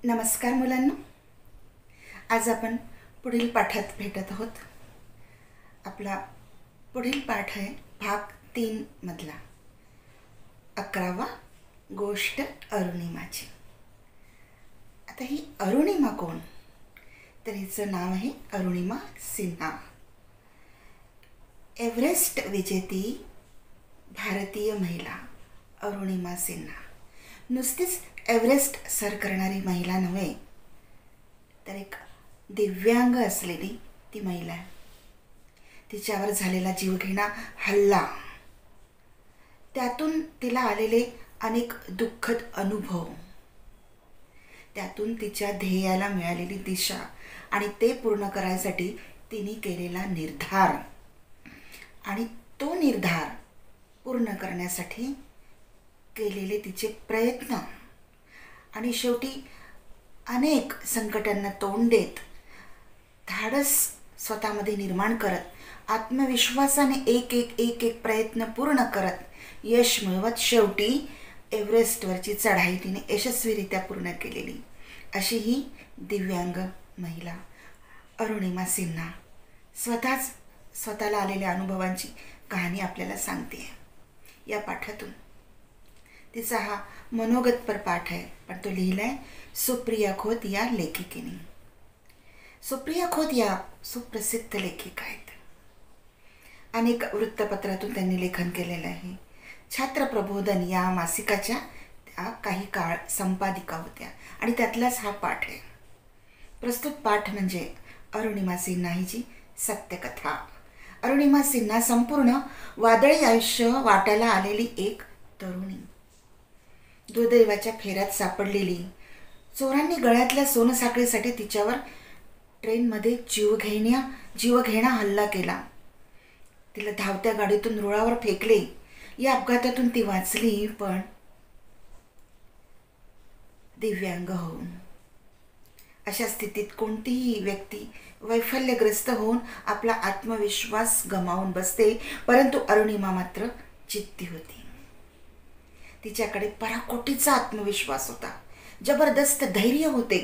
नमस्कार मुलांनो, आज आपण पुढील पाठात भेटत आहोत. आपला पुढील पाठ आहे भाग 3 मधला 11वा गोष्ट अरुणिमाची. आता ही अरुणिमा कोण? तर हिचं नाव आहे अरुणिमा सिन्हा. एव्हरेस्ट विजेती भारतीय महिला अरुणिमा सिन्हा. नुसतीच एव्हरेस्ट सर करणारी महिला नव्हे, तर एक दिव्यांग असलेली ती महिला आहे. तिच्यावर झालेला जीवघेणा हल्ला, त्यातून तिला आलेले अनेक दुःखद अनुभव, त्यातून तिच्या ध्येयाला मिळालेली दिशा आणि ते पूर्ण करायसाठी तिने केलेला निर्धार आणि तो निर्धार पूर्ण करण्यासाठी केलेले तिचे प्रयत्न आणि शेवटी अनेक संकटांना तोंड देत धाडस स्वतःमध्ये निर्माण करत आत्मविश्वासाने एक एक प्रयत्न पूर्ण करत यश मिळवत शेवटी एव्हरेस्टवरची चढाई तिने यशस्वीरित्या पूर्ण केलेली अशी ही दिव्यांग महिला अरुणिमा सिन्हा स्वतःला आलेल्या अनुभवांची कहाणी आपल्याला सांगते या पाठातून. तिचा हा मनोगतपर पाठ आहे, पण तो लिहिलाय सुप्रिया खोत या लेखिकेने. सुप्रिया खोत या सुप्रसिद्ध लेखिका आहेत. अनेक वृत्तपत्रातून त्यांनी लेखन केलेलं आहे. छात्र प्रबोधन या मासिकाच्या त्या काही काळ संपादिका होत्या आणि त्यातलाच हा पाठ आहे. प्रस्तुत पाठ म्हणजे अरुणिमा सिन्हा हिची सत्यकथा. अरुणिमा सिन्हा संपूर्ण वादळी आयुष्य वाट्याला आलेली एक तरुणी, दुर्दैवाच्या फेऱ्यात सापडलेली, चोरांनी गळ्यातल्या सोनसाखळीसाठी तिच्यावर ट्रेनमध्ये जीवघेणा हल्ला केला. तिला धावत्या गाडीतून रुळावर फेकले. या अपघातातून ती वाचली, पण दिव्यांग होऊन. अशा स्थितीत कोणतीही व्यक्ती वैफल्यग्रस्त होऊन आपला आत्मविश्वास गमावून बसते, परंतु अरुणिमा मात्र जिद्दी होती. तिच्याकडे पराकोटीचा आत्मविश्वास होता, जबरदस्त धैर्य होते.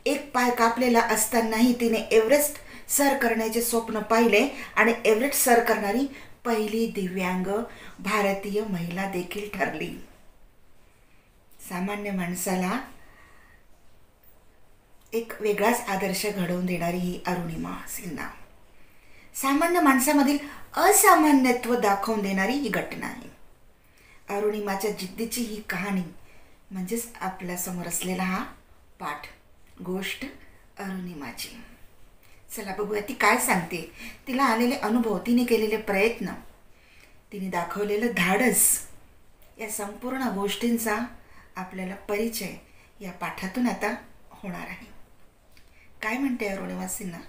एक पाय कापलेला असतानाही तिने एव्हरेस्ट सर करण्याचे स्वप्न पाहिले आणि एव्हरेस्ट सर करणारी पहिली दिव्यांग भारतीय महिला देखील ठरली. सामान्य माणसाला एक वेगळाच आदर्श घडवून देणारी ही अरुणिमा सिन्हा, सामान्य माणसामधील असामान्यत्व दाखवून देणारी ही घटना आहे. अरुणिमाच्या जिद्दीची ही कहाणी म्हणजेच आपल्यासमोर असलेला हा पाठ, गोष्ट अरुणिमाची. चला बघूया ती काय सांगते. तिला आलेले अनुभव, तिने केलेले प्रयत्न, तिने दाखवलेलं धाडस, या संपूर्ण गोष्टींचा आपल्याला परिचय या पाठातून आता होणार आहे. काय म्हणते अरुणिमा सिन्हा?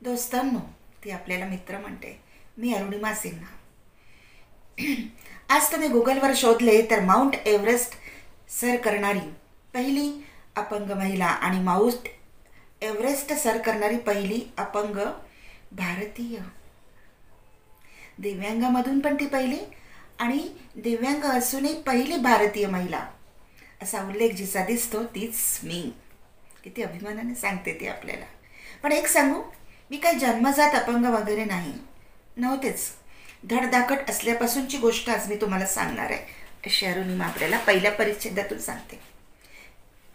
दोस्तांनो, ती आपल्याला मित्र म्हणते. मी अरुणिमा सिन्हा. आज तुम्ही गुगलवर शोधले तर माउंट एव्हरेस्ट सर करणारी पहिली अपंग महिला आणि माउंट एव्हरेस्ट सर करणारी पहिली अपंग भारतीय, दिव्यांगामधून पण ती पहिली आणि दिव्यांग असूनही पहिली भारतीय महिला असा उल्लेख जिचा दिसतो तीच मी. किती अभिमानाने सांगते ती आपल्याला. पण एक सांगू, मी काही जन्मजात अपंग वगैरे नव्हतेच. धडधाकट असल्यापासूनची गोष्ट आज मी तुम्हाला सांगणार आहे. अशी अरुणिमा आपल्याला पहिल्या परिच्छेदातून सांगते.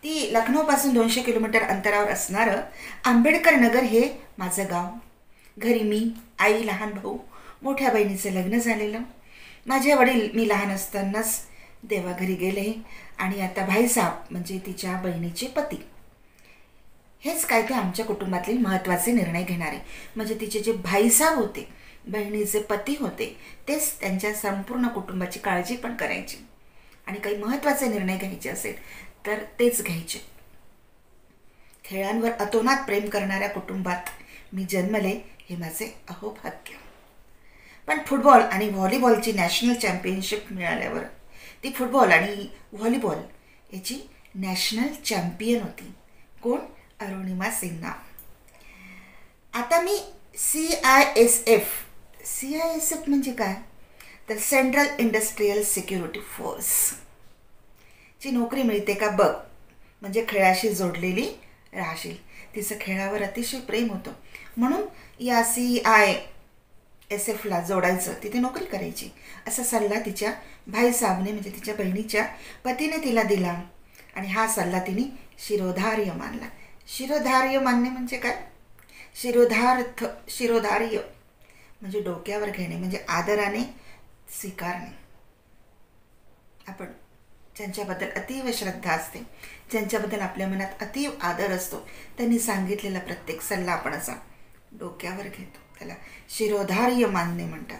ती लखनौपासून 200 किलोमीटर अंतरावर असणारं आंबेडकर नगर हे माझं गाव. घरी मी, आई, लहान भाऊ, मोठ्या बहिणीचं लग्न झालेलं. माझे वडील मी लहान असतानाच देवाघरी गेले आणि आता भाईसाहेब म्हणजे तिच्या बहिणीचे पती हेच काय ते आमच्या कुटुंबातले महत्त्वाचे निर्णय घेणारे. म्हणजे तिचे जे भाईसाहेब होते, बहिणीचे पती होते, तेच त्यांच्या संपूर्ण कुटुंबाची काळजी पण करायची आणि काही महत्त्वाचे निर्णय घ्यायचे असेल तर तेच घ्यायचे. खेळांवर अतोनात प्रेम करणाऱ्या कुटुंबात मी जन्मले हे माझे अहोभाग्य. पण फुटबॉल आणि व्हॉलीबॉलची नॅशनल चॅम्पियनशिप मिळाल्यावर ती फुटबॉल आणि व्हॉलीबॉल याची नॅशनल चॅम्पियन होती. कोण? अरुणिमा सिन्हा. आता मी CISF म्हणजे काय? तर सेंट्रल इंडस्ट्रियल सिक्युरिटी फोर्स ची नोकरी मिळते का बघ. म्हणजे खेळाशी जोडलेली राहशील. तिचं खेळावर अतिशय प्रेम होतं, म्हणून या CISFला जोडायचं, तिथे नोकरी करायची असा सल्ला तिच्या भाई साहेबने म्हणजे तिच्या बहिणीच्या पतीने तिला दिला. आणि हा सल्ला तिने शिरोधार्य मानला. शिरोधार्य मानणे म्हणजे काय? शिरोधार्य म्हणजे डोक्यावर घेणे, म्हणजे आदराने स्वीकारणे. आपण ज्यांच्याबद्दल अतीव श्रद्धा असते, ज्यांच्याबद्दल आपल्या मनात अतीव आदर असतो, त्यांनी सांगितलेला प्रत्येक सल्ला आपण असा डोक्यावर घेतो, त्याला शिरोधार्य मानणे म्हणतात.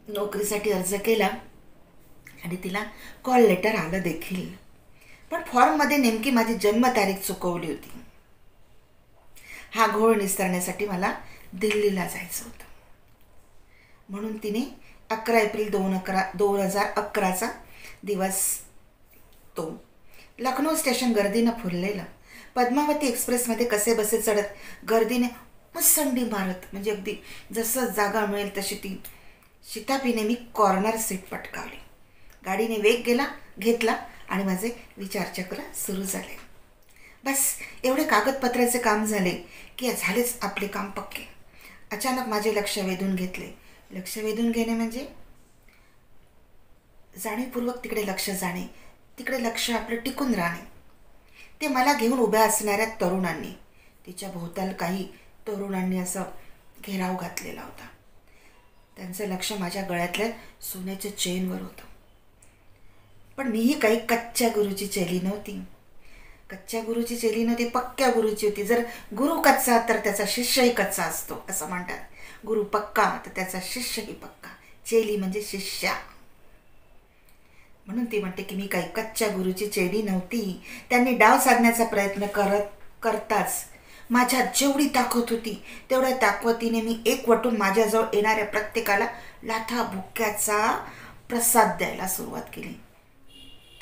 नोकरीसाठी अर्ज केला आणि तिला कॉल लेटर आलं देखील, पण फॉर्ममध्ये नेमकी माझी जन्मतारीख चुकवली होती. हा घोळ निस्तारण्यासाठी मला दिल्लीला जायचं होतं, म्हणून तिने 11 एप्रिल 2011चा दिवस तो लखनौ स्टेशन गर्दीनं फुललेलं. पद्मावती एक्सप्रेसमध्ये कसे बसे चढत गर्दीने मुसंडी मारत, म्हणजे अगदी जसं जागा मिळेल तशी ती शितापीने मी कॉर्नर सीट पटकावली. गाडीने वेग घेतला आणि माझे विचारचक्र सुरू झाले. बस एवढे कागदपत्राचे काम झाले की झालेच आपले काम पक्के. अचानक माझे लक्ष वेधून घेतले. लक्ष वेधून घेणे म्हणजे जाणीवपूर्वक तिकडे लक्ष जाणे, तिकडे लक्ष आपलं टिकून राहणे. ते मला घेऊन उभ्या असणाऱ्या तरुणांनी, तिच्या भोवताल काही तरुणांनी असं घेराव घातलेला होता. त्यांचं लक्ष माझ्या गळ्यातल्या सोन्याच्या चेनवर होतं. पण मीही काही कच्च्या गुरुची चेली नव्हती. पक्क्या गुरुची होती. जर गुरु कच्चा तर त्याचा शिष्यही कच्चा असतो असं म्हणतात. गुरु पक्का तर त्याचा शिष्यही पक्का. चेली म्हणजे शिष्या. म्हणून ती म्हणते की मी काही कच्च्या गुरुची चेली नव्हती. त्यांनी डाव साधण्याचा प्रयत्न करताच माझ्यात जेवढी ताकद होती तेवढ्या ताकदीने मी एकवटून माझ्याजवळ येणाऱ्या प्रत्येकाला लाथा बुक्क्याचा प्रसाद द्यायला सुरुवात केली.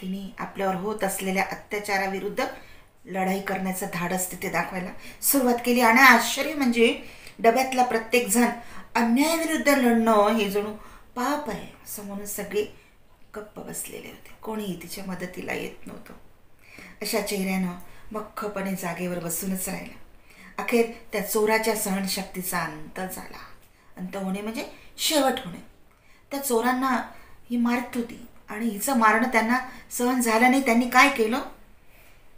तिने आपल्यावर होत असलेल्या अत्याचाराविरुद्ध लढाई करण्याचं धाडस तिथे दाखवायला सुरुवात केली. आणि आश्चर्य म्हणजे डब्यातला प्रत्येक जण अन्यायाविरुद्ध लढणं हे जणू पाप आहे असं म्हणून सगळे गप्प बसलेले होते. कोणीही तिच्या मदतीला येत नव्हतं. अशा चेहऱ्यानं मख्खपणे जागेवर बसूनच राहिला. अखेर त्या चोराच्या सहनशक्तीचा अंत झाला. अंत होणे म्हणजे शेवट होणे. त्या चोरांना ही मारत होती आणि हिचं मारणं त्यांना सहन झालं नाही. त्यांनी काय केलं?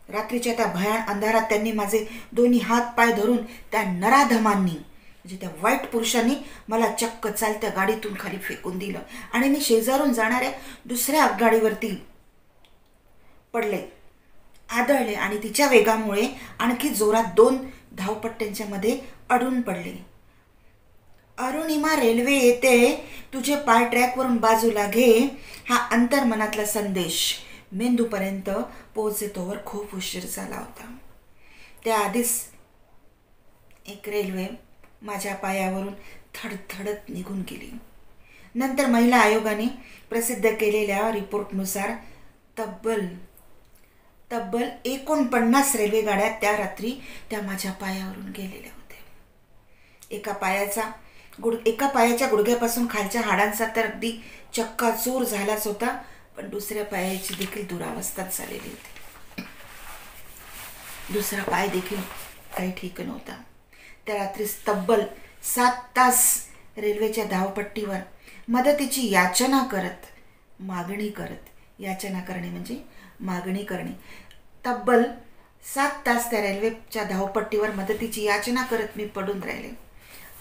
रात्रीच्या त्या भयान अंधारात त्यांनी माझे दोन्ही हात पाय धरून त्या नराधमांनी म्हणजे त्या वाईट पुरुषांनी मला चक्क चालत्या गाडीतून खाली फेकून दिलं आणि मी शेजारून जाणाऱ्या दुसऱ्या आगगाडीवरती पडले, आदळले आणि तिच्या वेगामुळे आणखी जोरात 2 धावपट्ट्यांच्या मध्ये अडून पडले. अरुणिमा रेल्वे येते, तुझे पाय ट्रॅकवरून बाजूला घे, हा अंतर्मनातला संदेश मेंदूपर्यंत पोहोचेतोवर खूप उशीर झाला होता. त्याआधीच एक रेल्वे माझ्या पायावरून थडथडत निघून गेली. नंतर महिला आयोगाने प्रसिद्ध केलेल्या रिपोर्टनुसार तब्बल 49 रेल्वेगाड्या त्या रात्री त्या माझ्या पायावरून गेलेल्या होत्या. एका पायाच्या गुडघ्यापासून खालच्या हाडांचा तर अगदी चक्काचूर झालाच होता, पण दुसऱ्या पायाची देखील दुरावस्थाच झालेली होती. दुसरा पाय देखील काही ठीक नव्हता. त्या रात्री तब्बल 7 तास रेल्वेच्या धावपट्टीवर मदतीची याचना करत, याचना करणे म्हणजे मागणी करणे. तब्बल 7 तास त्या रेल्वेच्या धावपट्टीवर मदतीची याचना करत मी पडून राहिले.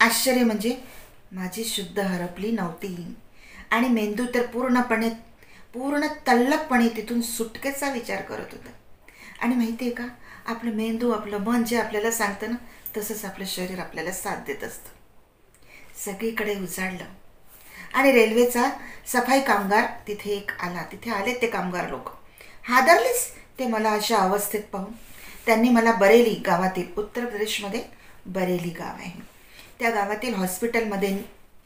आश्चर्य म्हणजे माझी शुद्ध हरपली नव्हती आणि मेंदू तर पूर्ण तल्लकपणे तिथून सुटकेचा विचार करत होता. आणि माहिती आहे का, आपलं मेंदू, आपलं मन जे आपल्याला सांगतं ना, तसंच आपलं शरीर आपल्याला साथ देत असतं. सगळीकडे उजाडलं आणि रेल्वेचा सफाई कामगार तिथे आला. तिथे आले ते कामगार लोक. हादरलेच ते मला अशा अवस्थेत पाहून. त्यांनी मला बरेली गावातील, उत्तर प्रदेशमध्ये बरेली गाव आहे, त्या गावातील हॉस्पिटलमध्ये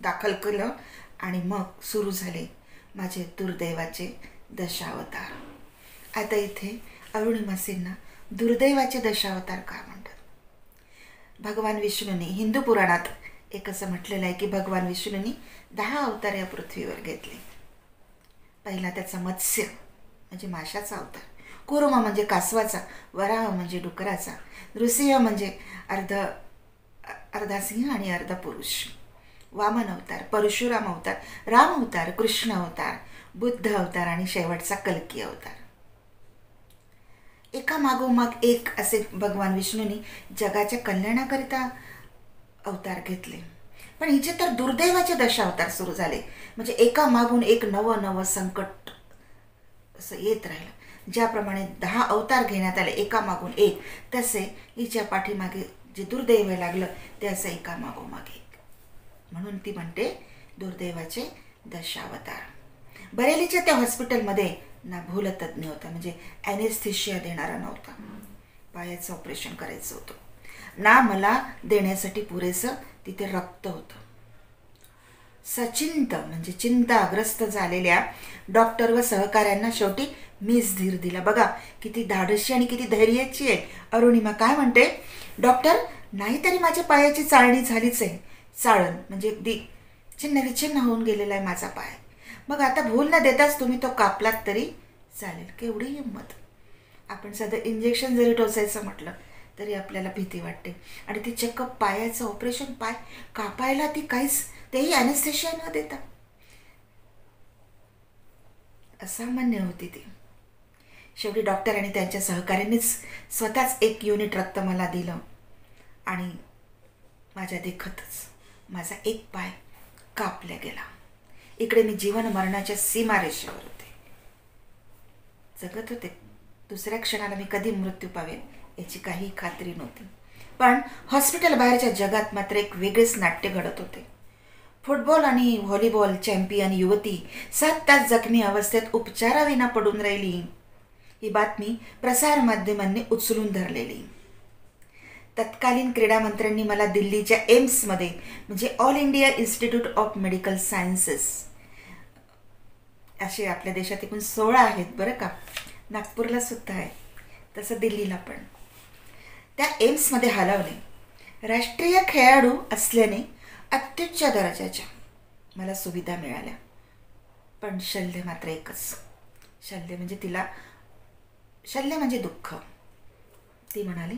दाखल केलं आणि मग सुरू झाले माझे दुर्दैवाचे दशावतार. आता इथे अरुणिमा सिन्हा दुर्दैवाचे दशावतार का म्हणतात? भगवान विष्णूंनी हिंदू पुराणात एक असं म्हटलेलं आहे की भगवान विष्णूंनी 10 अवतार या पृथ्वीवर घेतले. पहिला त्याचा मत्स्य म्हणजे माशाचा अवतार, कूर्म म्हणजे कासवाचा, वराह म्हणजे डुकराचा, नृसिंह म्हणजे अर्धा सिंह आणि अर्धा पुरुष, वामन अवतार, परशुराम अवतार, राम अवतार, कृष्ण अवतार, बुद्ध अवतार आणि शेवटचा कल्की अवतार. एका मागोमाग एक असे भगवान विष्णूंनी जगाच्या कल्याणाकरिता अवतार घेतले. पण हिचे तर दुर्दैवाचे दशावतार सुरू झाले. म्हणजे एका मागून एक नवं नवं संकट असं येत राहिलं. ज्याप्रमाणे 10 अवतार घेण्यात आले एका मागून एक, तसे हिच्या पाठीमागे जे दुर्दैव लागलं ते असं एका मागोमाग एक. म्हणून ती म्हणते दुर्दैवाचे दशावतार. बरेलीच्या त्या हॉस्पिटलमध्ये ना भूलतज्ञ होता, म्हणजे ॲनेस्थेशिया देणारा नव्हता. पायाचं ऑपरेशन करायचं होतं. ना मला देण्यासाठी पुरेसं तिथे रक्त होतं. सचिंत म्हणजे चिंताग्रस्त झालेल्या डॉक्टर व सहकाऱ्यांना शेवटी मीच धीर दिला. बघा किती धाडशी आणि किती धैर्याची आहे अरुणिमा. काय म्हणते, डॉक्टर नाहीतरी माझ्या पायाची चाळणी झालीच आहे. चाळण म्हणजे अगदी चिन्ह विचिन्ह होऊन गेलेला आहे माझा पाय. मग आता भूल न देताच तुम्ही तो कापलात तरी चालेल. केवढी हिंमत. आपण साधं इंजेक्शन जरी टोचायचं म्हटलं तरी आपल्याला भीती वाटते. आणि ती चक्क पायाचं ऑपरेशन, पाय कापायला ती काहीच, तेही ॲनेस्थेशिया न देता. असामान्य होती ती. शेवटी डॉक्टर आणि त्यांच्या सहकाऱ्यांनीच स्वतःच 1 युनिट रक्त मला दिलं आणि माझ्या देखतच माझा एक पाय कापला गेला. इकडे मी जीवन मरणाच्या सीमारेषेवर होते. जगत होते. दुसऱ्या क्षणाला मी कधी मृत्यू पावेन याची काही खात्री नव्हती. पण हॉस्पिटल बाहेरच्या जगात मात्र एक वेगळेच नाट्य घडत होते. फुटबॉल आणि व्हॉलीबॉल चॅम्पियन युवती 7 तास जखमी अवस्थेत उपचाराविना पडून राहिली. ही बातमी प्रसारमाध्यमांनी उचलून धरलेली. तत्कालीन क्रीडा मंत्र्यांनी मला दिल्लीच्या एम्समध्ये, म्हणजे all India institute of medical sciences, असे आपल्या देशात एकूण 16 आहेत बरं का, नागपूरला सुद्धा आहे, तसं दिल्लीला पण, त्या एम्समध्ये हलवले. राष्ट्रीय खेळाडू असल्याने अत्युच्च दर्जाच्या मला सुविधा मिळाल्या. पण शल्य मात्र एकच. शल्य म्हणजे दुःख. ती म्हणाली,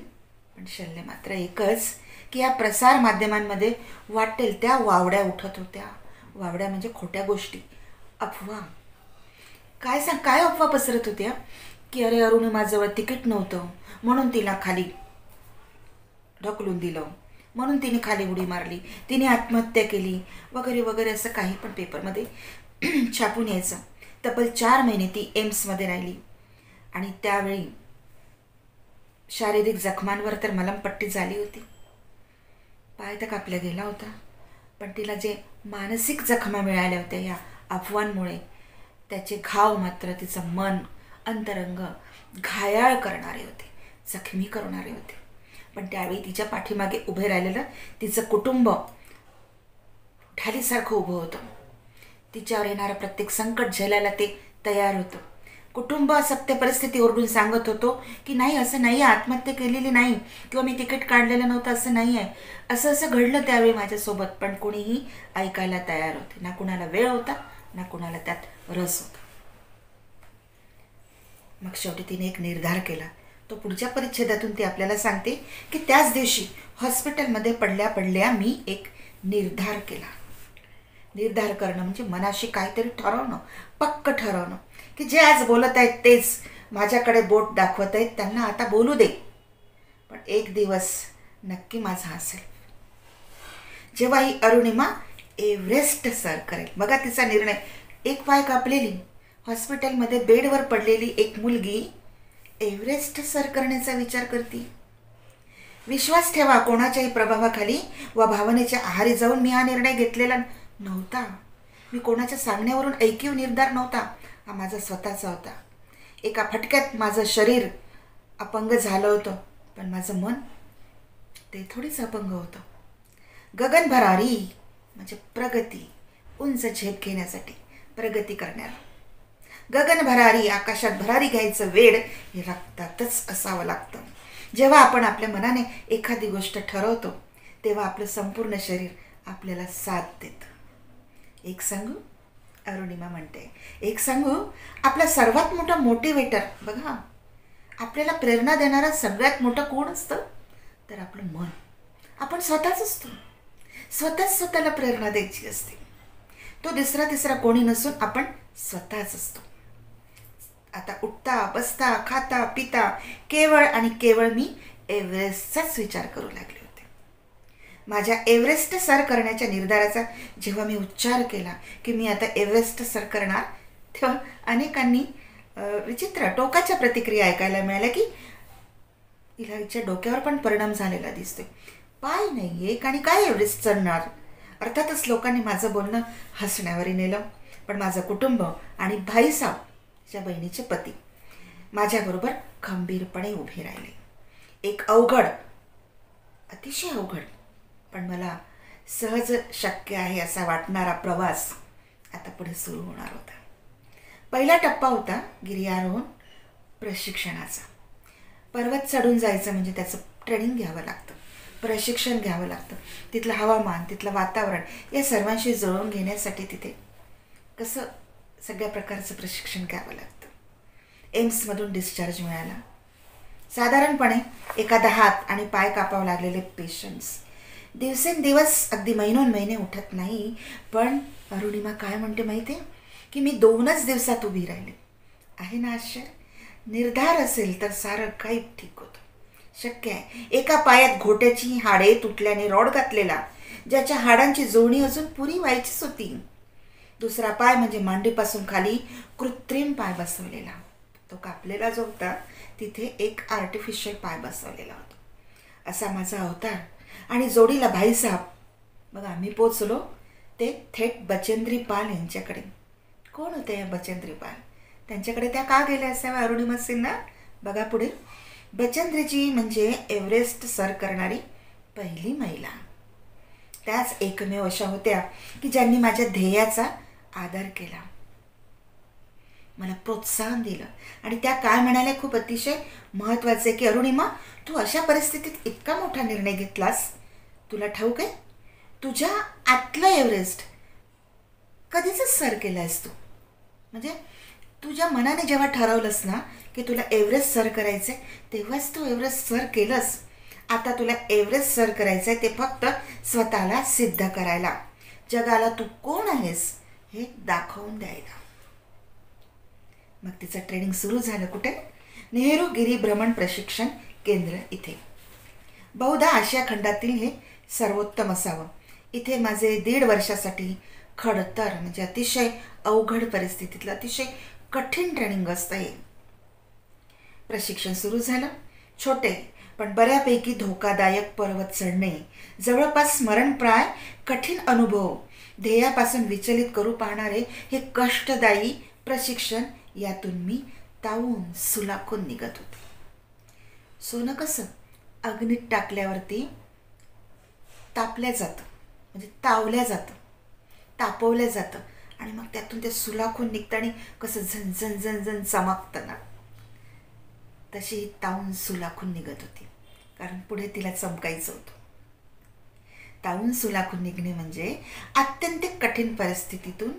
पण शल्य मात्र एकच की या प्रसार माध्यमांमध्ये वाटेल त्या वावड्या उठत होत्या. वावड्या म्हणजे खोट्या गोष्टी, अफवा. काय अफवा पसरत होत्या की अरे अरुणिमाजवळ तिकीट नव्हतं म्हणून तिला खाली ढकलून दिलं, म्हणून तिने खाली उडी मारली, तिने आत्महत्या केली वगैरे वगैरे, असं काही पण पेपरमध्ये छापून यायचं. तब्बल 4 महिने ती एम्समध्ये राहिली. आणि त्यावेळी शारीरिक जखमांवर तर मलमपट्टी झाली होती. पाय तर कापला गेला होता. पण तिला जे मानसिक जखमा मिळाल्या होत्या या अफवांमुळे, त्याचे घाव मात्र तिचं मन, अंतरंग घायाळ करणारे होते, जखमी करणारे होते. पण त्यावेळी तिच्या पाठीमागे उभे राहिलेलं तिचं कुटुंब ढालीसारखं उभं होतं. तिच्यावर येणारं प्रत्येक संकट झेलायला ते तयार होतं. कुटुंब सत्य परिस्थिती ओरडून सांगत होतो की नाही, असं नाही आहे, आत्महत्या केलेली नाही किंवा मी तिकीट काढलेलं नव्हतं, असं नाही आहे, असं घडलं त्यावेळी माझ्यासोबत. पण कोणीही ऐकायला तयार होते. ना कुणाला वेळ होता, ना कुणाला त्यात रस होता. मग शेवटी तिने एक निर्धार केला. तो पुढच्या परिच्छेदातून ती आपल्याला सांगते की त्याच दिवशी हॉस्पिटलमध्ये पडल्या मी एक निर्धार केला. निर्धार करणं म्हणजे मनाशी काहीतरी ठरवणं, पक्क ठरवणं की जे आज बोलत आहेत तेच माझ्याकडे बोट दाखवत आहेत, त्यांना आता बोलू दे. पण एक दिवस नक्की माझा असेल जेव्हा ही अरुणिमा एव्हरेस्ट सर करेल. बघा तिचा निर्णय. एक पाय कापलेली, हॉस्पिटलमध्ये बेडवर पडलेली एक मुलगी एव्हरेस्ट सर करण्याचा विचार करते. विश्वास ठेवा, कोणाच्याही प्रभावाखाली व भावनेच्या आहारी जाऊन मी हा निर्णय घेतलेला नव्हता. मी कोणाच्या सांगण्यावरून ऐकीव निर्धार नव्हता. हा माझा स्वतःचा होता. एका फटक्यात माझं शरीर अपंग झालं होतं, पण माझं मन ते थोडीच अपंग होतं. गगन भरारी म्हणजे प्रगती, उंच झेप घेण्यासाठी, प्रगती करण्याला. गगन भरारी, आकाशात भरारी घ्यायचं वेळ हे रक्तातच असावं लागतं. जेव्हा आपण आपल्या मनाने एखादी गोष्ट ठरवतो तेव्हा आपलं संपूर्ण शरीर आपल्याला साथ देतं. एक सांगू, अरुणिमा म्हणते, एक सांगू, आपला सर्वात मोठा मोटिवेटर बघा आपल्याला प्रेरणा देणारा सगळ्यात मोठं कोण असतं तर आपलं मन. आपण स्वतःच असतो. स्वतःला प्रेरणा द्यायची असते. तो तिसरा कोणी नसून आपण स्वतःच असतो. आता उठता बसता खाता पिता केवळ आणि केवळ मी एव्हरेस्टचाच विचार करू लागले होते. माझ्या एव्हरेस्ट सर करण्याच्या निर्धाराचा जेव्हा मी उच्चार केला की मी आता एव्हरेस्ट सर करणार, तेव्हा अनेकांनी विचित्र टोकाच्या प्रतिक्रिया ऐकायला मिळाल्या की हिला हिच्या डोक्यावर पण परिणाम झालेला दिसतोय. पाय नाही एक आणि काय एव्हरेस्ट चढणार. अर्थातच लोकांनी माझं बोलणं हसण्यावरी नेलं. पण माझं कुटुंब आणि भाईसाहेब च्या बहिणीचे पती माझ्याबरोबर खंबीरपणे उभे राहिले. एक अवघड, अतिशय अवघड, पण मला सहज शक्य आहे असा वाटणारा प्रवास आता पुढे सुरू होणार होता. पहिला टप्पा होता गिर्यारोहण प्रशिक्षणाचा. पर्वत चढून जायचं म्हणजे त्याचं ट्रेनिंग घ्यावं लागतं, प्रशिक्षण घ्यावं लागतं. तिथलं हवामान, तिथलं वातावरण या सर्वांशी जुळवून घेण्यासाठी तिथे कसं सगळ्या प्रकारचं प्रशिक्षण घ्यावं लागतं. एम्समधून डिस्चार्ज मिळाला. साधारणपणे एखादा हात आणि पाय कापावं लागलेले पेशंट्स दिवसेंदिवस अगदी महिने उठत नाही. पण अरुणिमा काय म्हणते माहिती आहे की मी 2च दिवसात उभी राहिले. आहे ना आश्चर्य. निर्धार असेल तर सारं काही ठीक होतं. शक्य आहे. एका पायात घोट्याची हाडे तुटल्याने रॉड घातलेला, ज्याच्या हाडांची जोडणी अजून पुरी व्हायचीच होती. दुसरा पाय म्हणजे मांडीपासून खाली कृत्रिम पाय बसवलेला. तो कापलेला जो होता तिथे एक आर्टिफिशियल पाय बसवलेला होता. असा माझा अवतार. आणि जोडीला भाईसाहेब. मग आम्ही पोचलो ते थेट बचेंद्री पाल यांच्याकडे. कोण होते या बचेंद्री पाल? त्यांच्याकडे त्या का गेल्या असाव्या अरुणिमा सिन्हा? बघा पुढे. बचेंद्रीजी म्हणजे एव्हरेस्ट सर करणारी पहिली महिला. त्याच एकमेव अशा होत्या की ज्यांनी माझ्या ध्येयाचा आदर केला, मला प्रोत्साहन दिलं. आणि त्या काय म्हणाल्या खूप अतिशय महत्त्वाचे की अरुणिमा, तू अशा परिस्थितीत इतका मोठा निर्णय घेतलास. तुला ठाऊक आहे तुझ्या आतलं एव्हरेस्ट कधीच सर केलंयस तू. म्हणजे तुझ्या मनाने जेव्हा ठरवलंस ना की तुला एव्हरेस्ट सर करायचंय तेव्हाच तू एव्हरेस्ट सर केलंस. आता तुला एव्हरेस्ट सर करायचंय ते फक्त स्वतःला सिद्ध करायला, जगाला तू कोण आहेस हे दाखवून द्यायला. मग तिचं ट्रेनिंग सुरू झालं कुठे? नेहरू गिरिभ्रमण प्रशिक्षण केंद्र इथे. बहुधा आशिया खंडातील हे सर्वोत्तम असावं. इथे माझे 1.5 वर्षासाठी खडतर म्हणजे अतिशय अवघड परिस्थितीतलं अतिशय कठीण ट्रेनिंग असतं हे. प्रशिक्षण सुरू झालं. छोटे पण बऱ्यापैकी धोकादायक पर्वत चढणे, जवळपास स्मरणप्राय कठीण अनुभव, ध्येयापासून विचलित करू पाहणारे हे कष्टदायी प्रशिक्षण, यातून मी तावून सुलाखून निघत होते. सोनं कसं अग्नीत टाकल्यावरती तापल्या जातं, म्हणजे तावल्या जातं, तापवल्या जातं आणि मग त्यातून ते सुलाखून निघतं आणि कसं झनझन झनझन चमकतं ना, तशी ही तावून सुलाखून निघत होती. कारण पुढे तिला चमकायचं होतं. तावून सुलाखून निघणे म्हणजे आत्यंतिक कठीण परिस्थितीतून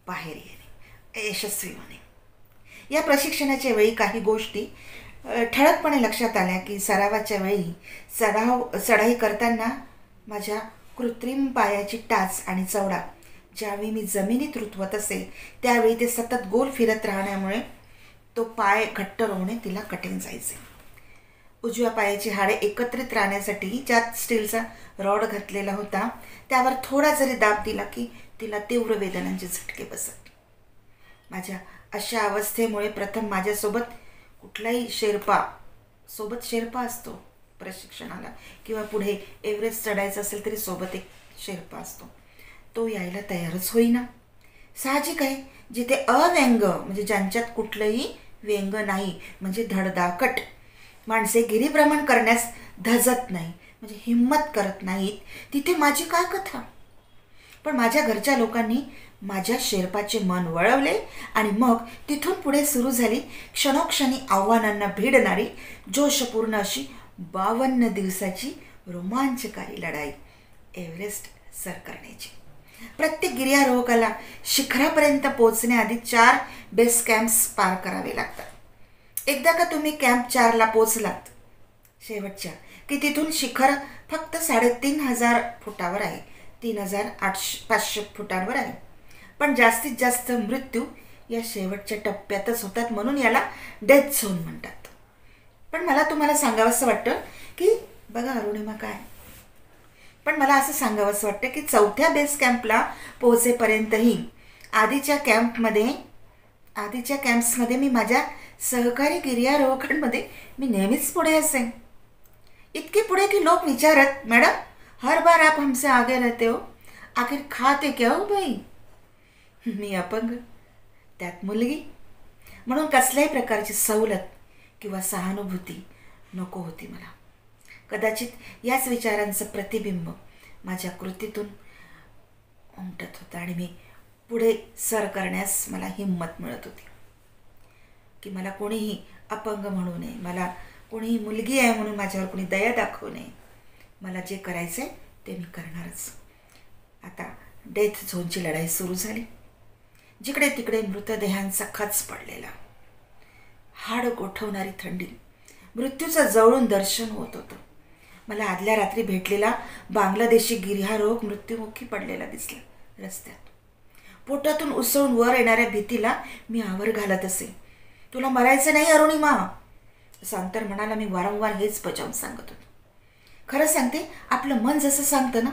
बाहेर येणे, यशस्वी होणे. या प्रशिक्षणाच्या वेळी काही गोष्टी ठळकपणे लक्षात आल्या की सरावाच्या वेळी चढाई करताना माझ्या कृत्रिम पायाची टाच आणि चवडा ज्यावेळी मी जमिनीत रुतवत असे त्यावेळी ते सतत गोल फिरत राहण्यामुळे तो पाय घट्ट रोवणे तिला कठीण जायचे. उजव्या पायाची हाडे एकत्रित राहण्यासाठी ज्यात स्टीलचा रॉड घातलेला होता त्यावर थोडा जरी दाब दिला की तिला तीव्र वेदनांचे झटके बसत. माझ्या अशा अवस्थेमुळे प्रथम माझ्यासोबत कुठलाही शेर्पा असतो प्रशिक्षणाला, किंवा पुढे एव्हरेस्ट चढायचं असेल तरी सोबत एक शेर्पा असतो, तो यायला तयारच होईना. साहजिक आहे, जिथे अव्यंग म्हणजे ज्यांच्यात कुठलंही व्यंग नाही, म्हणजे धडधाकट माणसे गिरिभ्रमण करण्यास धजत नाही, म्हणजे हिम्मत करत नाहीत, तिथे माझी काय कथा. पण माझ्या घरच्या लोकांनी माझ्या शेर्पाचे मन वळवले आणि मग तिथून पुढे सुरू झाली क्षणोक्षणी आव्हानांना भिडणारी जोशपूर्ण अशी 52 दिवसाची रोमांचकारी लढाई एव्हरेस्ट सर करण्याची. प्रत्येक गिर्यारोहकाला शिखरापर्यंत पोहोचण्याआधी 4 बेस कॅम्प्स पार करावे लागतात. एकदा का तुम्ही कॅम्प 4ला पोचलात शेवटच्या, की तिथून शिखर फक्त 3,500 फुटावर आहे, 3,500 फुटांवर आहे. पण जास्तीत जास्त मृत्यू या शेवटच्या टप्प्यातच होतात, म्हणून याला डेथ झोन म्हणतात. पण मला तुम्हाला सांगावंसं वाटतं की बघा अरुणिमा काय, पण मला असं सांगावंसं वाटतं की 4थ्या बेस कॅम्पला पोहोचेपर्यंतही आधीच्या कॅम्प्समध्ये मी माझ्या सहकारी गिर्यारोहकांमध्ये मी नेहमीच पुढे असेन. इतके पुढे की लोक विचारत, मॅडम हर बार आप हमसे आगे रहते हो, आखिर खाते क्या हो बाई. मी अपंग, त्यात मुलगी, म्हणून कसल्याही प्रकारची सवलत किंवा सहानुभूती नको होती मला. कदाचित याच विचारांचं प्रतिबिंब माझ्या कृतीतून उमटत होतं आणि मी पुढे सर करण्यास मला हिंमत मिळत होती की मला कोणीही अपंग म्हणू नये, मला कोणीही मुलगी आहे म्हणून माझ्यावर कोणी दया दाखवू नये. मला जे करायचं आहे ते मी करणारच. आता डेथ झोनची लढाई सुरू झाली. जिकडे तिकडे मृतदेहांचा खच पडलेला, हाड गोठवणारी थंडी, मृत्यूचं जवळून दर्शन होत होतं. मला आदल्या रात्री भेटलेला बांगलादेशी गिर्यारोहक मृत्युमुखी पडलेला दिसला रस्त्यात. पोटातून उसळून वर येणाऱ्या भीतीला मी आवर घालत असे. तुला मरायचं नाही अरुणिमा, असं अंतर्मनाला मी वारंवार हेच बजावून सांगत होतो. खरं सांगते, आपलं मन जसं सांगतं ना,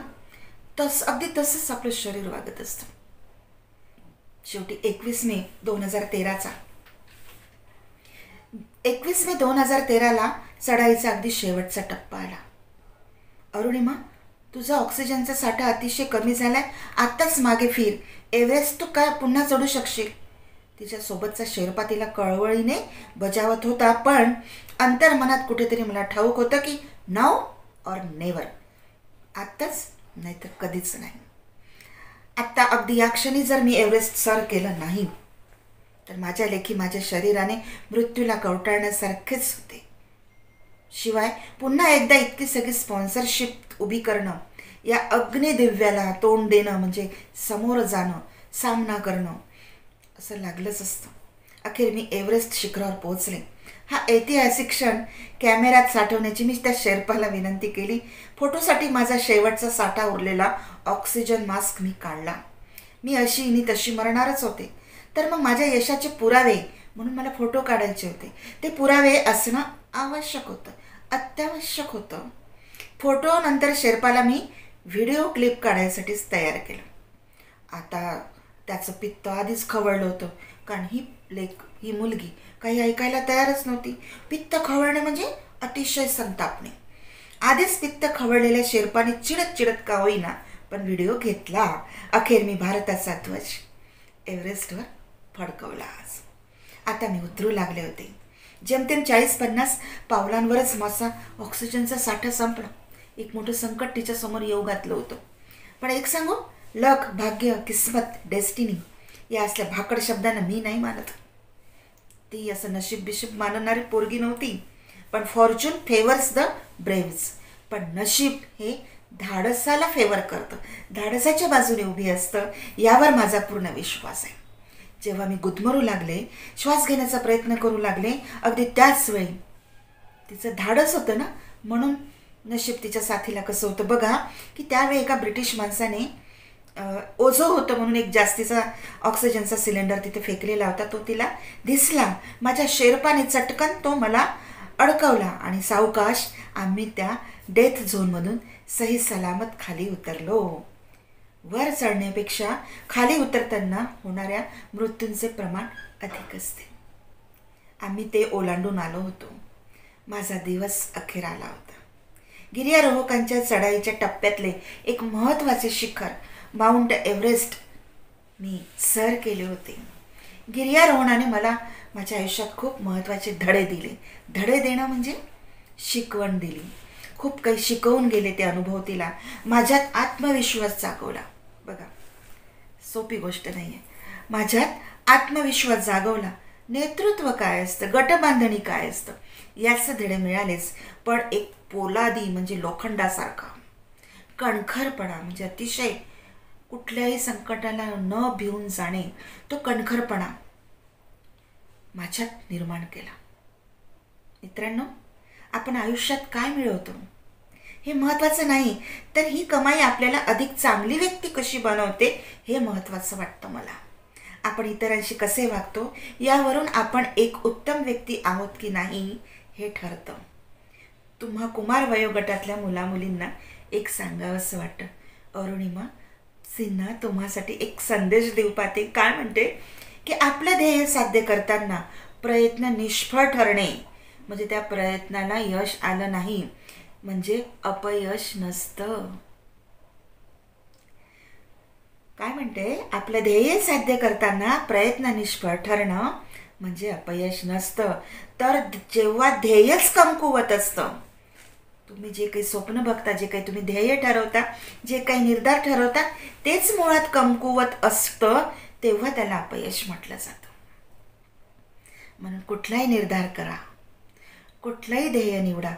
अगदी तसंच आपलं शरीर वागत असतं. शेवटी 21 मे 2013ला चढाईचा अगदी शेवटचा टप्पा आला. अरुणिमा, तुझा ऑक्सिजनचा साठा अतिशय कमी झालाय, आत्ताच मागे फिर, एव्हरेस्ट तू काय पुन्हा चढू शकशील. तिच्यासोबतचा शेर्पा तिला कळवळीने बजावत होता, पण अंतर्मनात कुठेतरी मला ठाऊक होतं की नाऊ और नेवर, आत्ताच नाही तर कधीच नाही. आत्ता अगदी या क्षणी जर मी एव्हरेस्ट सर केलं नाही तर माझ्या लेखी माझ्या शरीराने मृत्यूला कवटाळण्यासारखेच होते. शिवाय पुन्हा एकदा इतकी सगळी स्पॉन्सरशिप उभी करणं, या अग्निदिव्याला तोंड देणं म्हणजे समोर जाणं, सामना करणं असं लागलंच असतं. अखेर मी एव्हरेस्ट शिखरावर पोहोचले. हा ऐतिहासिक क्षण कॅमेऱ्यात साठवण्याची मी त्या शेर्पाला विनंती केली. फोटोसाठी माझा शेवटचा साठा उरलेला ऑक्सिजन मास्क मी काढला. मी अशी नि तशी मरणारच होते, तर मग माझ्या यशाचे पुरावे म्हणून मला फोटो काढायचे होते. ते पुरावे असणं आवश्यक होतं, अत्यावश्यक होतं. फोटो नंतर शेर्पाला मी व्हिडिओ क्लिप काढायसाठीच तयार केलं. आता त्याचं पित्त आधीच खवळलं होतं, कारण ही मुलगी काही ऐकायला तयारच नव्हती. पित्त खवळणे म्हणजे अतिशय संतापणे. आधीच पित्त खवळलेल्या शेर्पाने चिडत का होईना पण व्हिडिओ घेतला. अखेर मी भारताचा ध्वज एव्हरेस्टवर फडकवला. आता मी उतरू लागले होते. जेमतेम 40-50 पावलांवरच माझा ऑक्सिजनचा साठा संपला. एक मोठं संकट तिच्या समोर येऊ घातलं होतं. पण एक सांगू, लक, भाग्य, किस्मत, डेस्टिनी या असल्या भाकड शब्दांना मी नाही मानत. ती असं नशीब बिशीब मानणारी पोरगी नव्हती. पण फॉर्च्यून फेवर्स द ब्रेव्स, पण नशीब हे धाडसाला फेवर करतं, धाडसाच्या बाजूने उभी असतं, यावर माझा पूर्ण विश्वास आहे. जेव्हा मी गुदमरू लागले, श्वास घेण्याचा प्रयत्न करू लागले, अगदी त्याच वेळी तिचं धाडस होतं ना, म्हणून नशीब तिच्या साथीला कसं होतं बघा, की त्यावेळी एका ब्रिटिश माणसाने ओझो होतं म्हणून एक जास्तीचा ऑक्सिजनचा सिलेंडर तिथे फेकलेला होता. तो तिला दिसला. माझ्या शेर्पाने चटकन तो मला अडकवला आणि सावकाश आम्ही त्या डेथ झोनमधून सही सलामत खाली उतरलो. वर चढण्यापेक्षा खाली उतरताना होणाऱ्या मृत्यूंचे प्रमाण अधिक असते. आम्ही ते ओलांडून आलो होतो. माझा दिवस अखेर आला होता. गिर्यारोहकांच्या चढाईच्या टप्प्यातले एक महत्त्वाचे शिखर माउंट एव्हरेस्ट मी सर केले होते. गिर्यारोहणाने मला माझ्या आयुष्यात खूप महत्त्वाचे धडे दिले. धडे देणं म्हणजे शिकवण दिली. खूप काही शिकवून गेले ते अनुभव. तिला माझ्यात आत्मविश्वास जागवला. बघा, सोपी गोष्ट नाही आहे. माझ्यात आत्मविश्वास जागवला. नेतृत्व काय असतं, गटबांधणी काय असतं, याचे धडे मिळालेच. पण एक पोलादी म्हणजे लोखंडासारखा कणखरपणा, म्हणजे अतिशय कुठल्याही संकटाला न भिवून जाणे, तो कणखरपणा माझ्यात निर्माण केला. मित्रांनो, आपण आयुष्यात काय मिळवतो हे महत्त्वाचं नाही, तर ही कमाई आपल्याला अधिक चांगली व्यक्ती कशी बनवते हे महत्त्वाचं वाटतं मला. आपण इतरांशी कसे वागतो यावरून आपण एक उत्तम व्यक्ती आहोत की नाही हे ठरतं. तुम्हा कुमार वयोगटातल्या मुलामुलींना एक सांगावंसं वाटतं. अरुणिमा सिन्हा तुम्हासाठी एक संदेश देऊ पाहते. काय म्हणते की आपलं ध्येय साध्य करताना प्रयत्न निष्फळ ठरणे म्हणजे त्या प्रयत्नाला यश आलं नाही म्हणजे अपयश नसतं. काय म्हणते, आपलं ध्येय साध्य करताना प्रयत्न निष्फळ ठरणं म्हणजे अपयश नसतं. तर जेव्हा ध्येयच कमकुवत असतं, तुम्ही जे काही स्वप्न बघता, जे काही तुम्ही ध्येय ठरवता, जे काही निर्धार ठरवता तेच मुळात कमकुवत असतं, तेव्हा त्याला अपयश म्हटलं जातं. म्हणून कुठलाही निर्धार करा, कुठलंही ध्येय निवडा,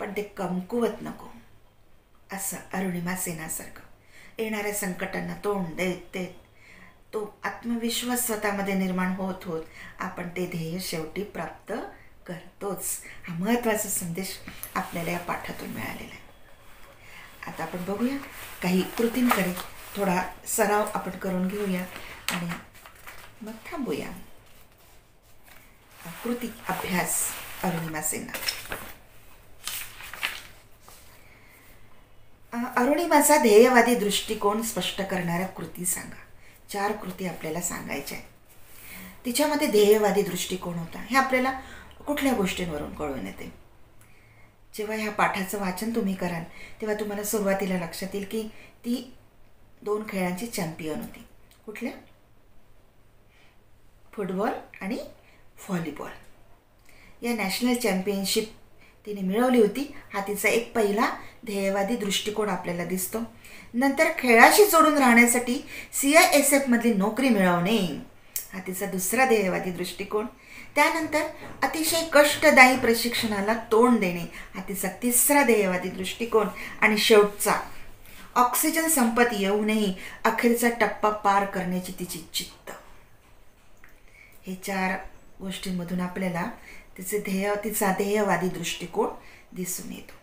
पण ते कमकुवत नको. असं अरुणिमा सिन्हासारखं येणाऱ्या संकटांना तोंड देत देत तो आत्मविश्वास स्वतःमध्ये निर्माण होत होत आपण ते ध्येय शेवटी प्राप्त करतोच. हा महत्त्वाचा संदेश आपल्याला या पाठातून मिळालेला आहे. आता आपण बघूया काही कृतींकडे, थोडा सराव आपण करून घेऊया आणि मग थांबूया. कृती अभ्यास अरुणिमा सिन्हा. अरुणिमाचा ध्येयवादी दृष्टिकोन स्पष्ट करणाऱ्या कृती सांगा. 4 कृती आपल्याला सांगायच्या आहेत. तिच्यामध्ये ध्येयवादी दृष्टिकोन होता हे आपल्याला कुठल्या गोष्टींवरून कळून येते. जेव्हा ह्या पाठाचं वाचन तुम्ही कराल तेव्हा तुम्हाला सुरुवातीला लक्षात येईल की ती 2 खेळांची चॅम्पियन होती. कुठल्या? फुटबॉल आणि व्हॉलीबॉल या नॅशनल चॅम्पियनशिप तिने मिळवली होती. हा तिचा एक पहिला ध्येयवादी दृष्टिकोन आपल्याला दिसतो. नंतर खेळाशी जोडून राहण्यासाठी CISF मधली नोकरी मिळवणे हा तिचा दुसरा ध्येयवादी दृष्टिकोन. त्यानंतर अतिशय कष्टदायी प्रशिक्षणाला तोंड देणे हा तिचा तिसरा ध्येयवादी दृष्टिकोन. आणि शेवटचा ऑक्सिजन संपत येऊनही अखेरचा टप्पा पार करण्याची तिची जिद्द. हे 4 गोष्टींमधून आपल्याला तिचा ध्येयवादी दृष्टिकोन दिसून येतो.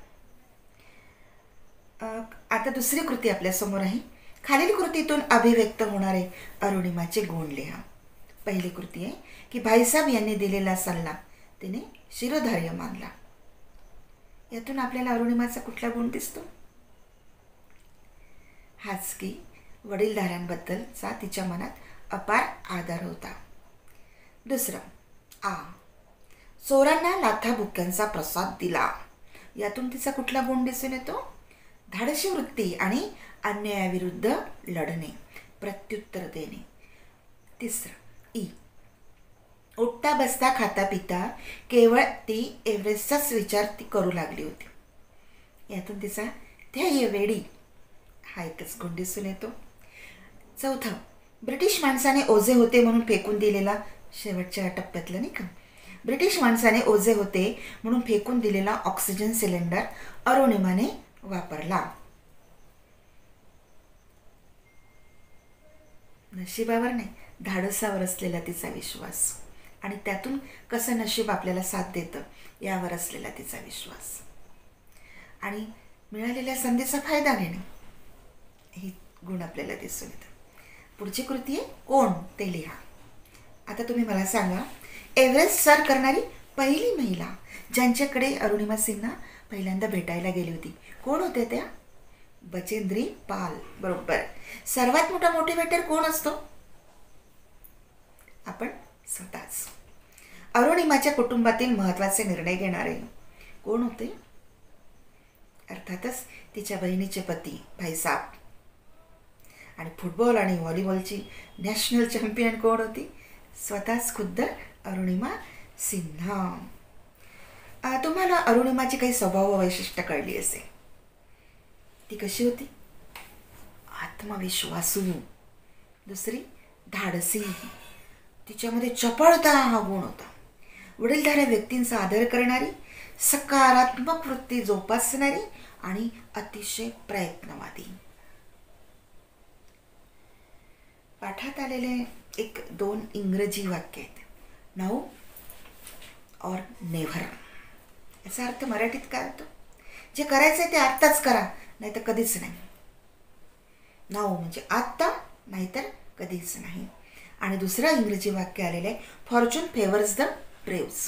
आता दुसरी कृती आपल्यासमोर आहे. खालील कृतीतून अभिव्यक्त होणारे अरुणिमाचे गुण लिहा. पहिली कृती आहे की भाईसाहेब यांनी दिलेला सल्ला तिने शिरोधार्य मानला. यातून आपल्याला अरुणिमाचा कुठला गुण दिसतो? हाच की वडीलधाऱ्यांबद्दलचा तिच्या मनात अपार आदर होता. दुसरं, चोरांना लाथाबुक्क्यांचा प्रसाद दिला. यातून तिचा कुठला गुण दिसून येतो? धाडसी वृत्ती आणि अन्यायाविरुद्ध लढणे, प्रत्युत्तर देणे. तिसरं, उठता बसता खाता पिता केवळ ती एव्हरेस्टचाच विचार ती करू लागली होती. यातून तिचा ध्येयवेडी हा एकच गुण दिसून येतो. चौथं, ब्रिटिश माणसाने ओझे होते म्हणून फेकून दिलेला, शेवटच्या टप्प्यातलं नाही का, ब्रिटिश माणसाने ओझे होते म्हणून फेकून दिलेला ऑक्सिजन सिलेंडर अरुणिमाने वापरला. नशिबावर नाही, धाडसावर असलेला तिचा विश्वास आणि त्यातून कसं नशीब आपल्याला साथ देतं यावर असलेला तिचा विश्वास आणि मिळालेल्या संधीचा फायदा घेणे हे गुण आपल्याला दिसून येतं. पुढची कृती आहे कोण ते लिहा. आता तुम्ही मला सांगा, एव्हरेस्ट सर करणारी पहिली महिला ज्यांच्याकडे अरुणिमा सिन्हा पहिल्यांदा भेटायला गेली होती, कोण होत्या त्या? बचेंद्री पाल. बरोबर. सर्वात मोठा मोटिवेटर कोण असतो? आपण स्वतःच. अरुणिमाच्या कुटुंबातील महत्त्वाचे निर्णय घेणारे कोण होते? अर्थातच तिच्या बहिणीचे पती भाईसाहेब. आणि फुटबॉल आणि व्हॉलीबॉलची नॅशनल चॅम्पियन कोण होती? स्वतःच खुद्द अरुणिमा सिन्हा. तुम्हाला अरुणिमाची काही स्वभाव वैशिष्ट्य कळली असेल. ती कशी होती? आत्मविश्वासू. दुसरी, धाडसी. तिच्यामध्ये चपळता हा गुण होता. वडीलधाऱ्या व्यक्तींचा आदर करणारी, सकारात्मक वृत्ती जोपासणारी आणि अतिशय प्रयत्नवादी. पाठात आलेले 1-2 इंग्रजी वाक्य आहेत. नाऊ और नेव्हर. याचा अर्थ मराठीत काय होतो? जे करायचं आहे ते आत्ताच करा, नाहीतर कधीच नाही. नाऊ म्हणजे आत्ता, नाहीतर कधीच नाही. आणि दुसरं इंग्रजी वाक्य आलेलं आहे, फॉर्च्यून फेवर्स द ब्रेव्स.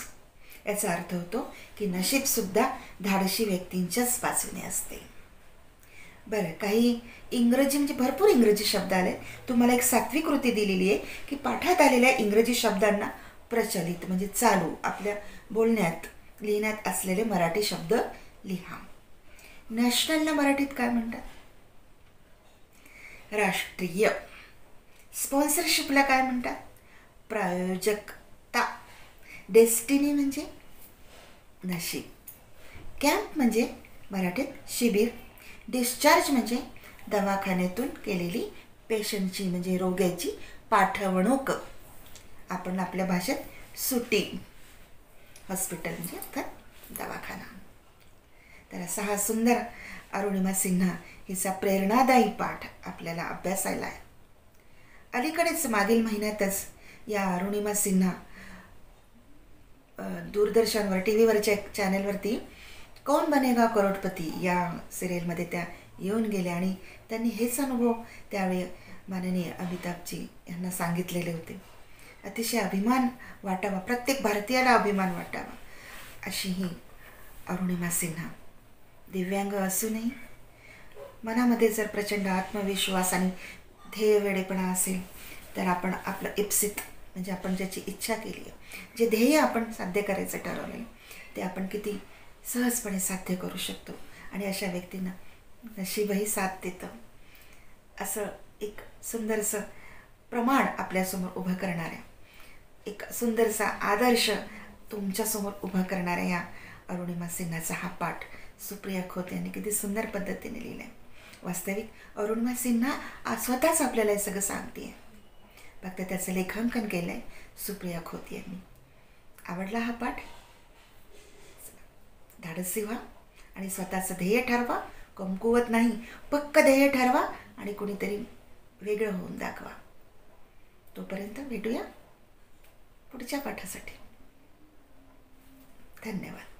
याचा अर्थ होतो की नशीबसुद्धा धाडशी व्यक्तींच्याच बाजूने असते. बरं, काही इंग्रजी म्हणजे भरपूर इंग्रजी शब्द आले. तुम्हाला एक 7वी कृती दिलेली आहे की पाठात आलेल्या इंग्रजी शब्दांना प्रचलित म्हणजे चालू आपल्या बोलण्यात लिहिण्यात असलेले मराठी शब्द लिहा. नॅशनलला मराठीत काय म्हणतात? राष्ट्रीय. स्पॉन्सरशिपला काय म्हणतात? प्रायोजकता. डेस्टिनी म्हणजे नशीब. कॅम्प म्हणजे मराठीत शिबिर. डिस्चार्ज म्हणजे दवाखान्यातून केलेली पेशंटची म्हणजे रोग्याची पाठवणूक. आपण आपल्या भाषेत सुटी. हॉस्पिटल म्हणजे अर्थात दवाखाना. तर असा हा सुंदर अरुणिमा सिन्हा हिचा प्रेरणादायी पाठ आपल्याला अभ्यासायला आहे. अलीकडेच मागील महिन्यातच या अरुणिमा सिन्हा दूरदर्शनवर टी व्हीवरच्या चॅनलवरती कौन बनेगा करोडपती या सिरियलमध्ये त्या येऊन गेल्या आणि त्यांनी हेच अनुभव त्यावेळी माननीय अमिताभजी यांना सांगितलेले होते. अतिशय अभिमान वाटावा, प्रत्येक भारतीयाला अभिमान वाटावा अशी ही अरुणिमा सिन्हा. दिव्यांग असूनही मनामध्ये जर प्रचंड आत्मविश्वास आणि ध्येयवेडेपणा असेल तर आपण आपलं इप्सित म्हणजे आपण ज्याची इच्छा केली आहे, जे ध्येय आपण साध्य करायचं ठरवलं ते आपण किती सहजपणे साध्य करू शकतो. आणि अशा व्यक्तींना नशीबही साथ देतं. असं एक सुंदरसं प्रमाण आपल्यासमोर उभं करणाऱ्या, एक सुंदरसा आदर्श तुमच्यासमोर उभा करणाऱ्या या अरुणिमा सिन्हाचा हा पाठ सुप्रिया खोत यांनी किती सुंदर पद्धतीने लिहिला आहे. वास्तविक अरुणिमा सिन्हा स्वतःच आपल्याला हे सगळं सांगते आहे, फक्त त्याचं लेखांकन केलं आहे सुप्रिया खोत यांनी. आवडला हा पाठ? धाडसी व्हा आणि स्वतःचं ध्येय ठरवा. कमकुवत नाही, पक्क ध्येय ठरवा आणि कोणीतरी वेगळं होऊन दाखवा. तोपर्यंत भेटूया पुढच्या पाठासाठी. धन्यवाद.